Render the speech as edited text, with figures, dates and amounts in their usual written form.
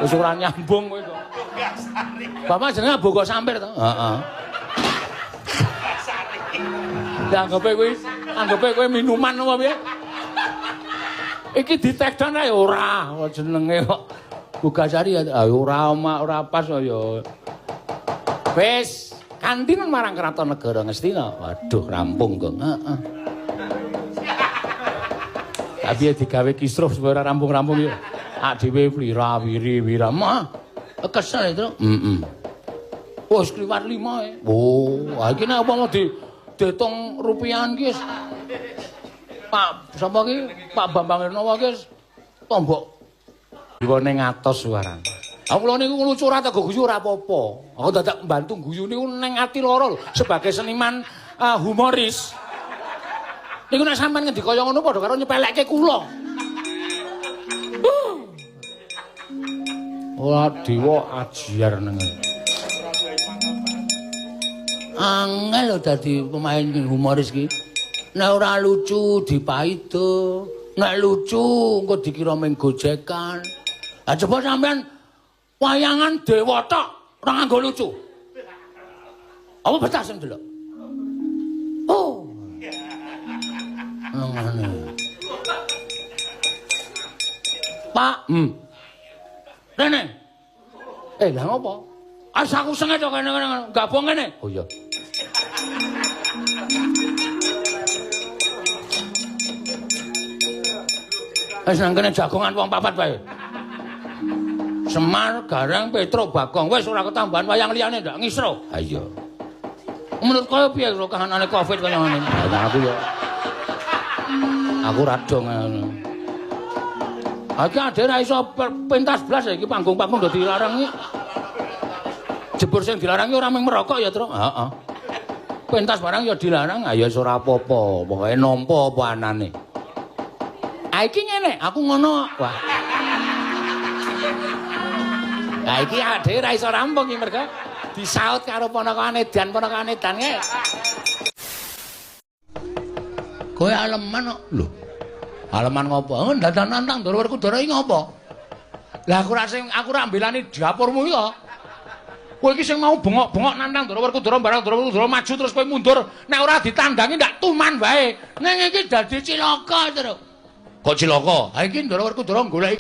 Wis ora nyambung kowe kok. Bapak jenenge Bogo Sampir to? Heeh. Anggepe kowe minuman apa piye? Iki ditekdan ae ora jenenge kok. Bogasari ya ora pas ya. Wis kantin marang Kraton Negara Ngastina. Waduh rampung kok. Heeh. Tapi digawe kisruh supaya ora rampung-rampung ya. Ak dhewe plira wiri mah. Kesel itu. Heeh. Wis kliwat 5 e. Oh, iki nek apa mau diitung rupiahan ki Pak sapa ki Pak Bambang Irnawa ki tombok diwone ngatos suaran. Aku lho niku lucu ora tak guyu ora apa-apa. Aku dadak mbantu guyu niku ning ati lara lho sebagai seniman humoris. Niku nek sampean ngendi kaya ngono padha karo nyepelekke kula. Ora dewa ajiar nang. Angel lho dadi pemain humoris ki. Nek ora lucu dipaido, nek lucu engko dikira ming gojekan. Lah coba sampean wayangan dewa tok ora nganggo lucu. Apa betah sing delok? Oh. Ngene. Pak, Rene. Lah ngopo? Asa aku senget kok kene gabung kene. Oh iya. Wis nang kene jagongan wong papat wae. Semar, Gareng, Petro, Bagong. Wis ora ketambahan wayang liyane ndak ngisro. Ha iya. Menurut kowe piye karo kahanane Covid kaya ngene? Lah aku ya. Aku rada ngono. Iki ade ra iso pentas blas iki panggung-panggung do dilarang iki. Jebur sing dilarang ora mung merokok ya, Tru. Heeh. Pentas barang ya dilarang, ya wis ora apa-apa, pokoke nampa apa anane. Ha iki ngene, aku ngono. Wah. Ha iki ade ra iso rampung iki mergo disaut karo ponakane Dan kae. Kowe aleman kok. Lho. Aleman ngopo? Dadan nantang Ndara Werkudara iki ngopo? Lah aku ra mbelani dapurmu iki kok. Kowe iki sing mau bengok-bengok nantang Ndara Werkudara barang Ndara Werkudara maju terus kowe mundur. Nek ora ditandangi ndak tuman wae. Ning iki dadi cilaka, Tru. Kok cilaka? Ha iki Ndara Werkudara golek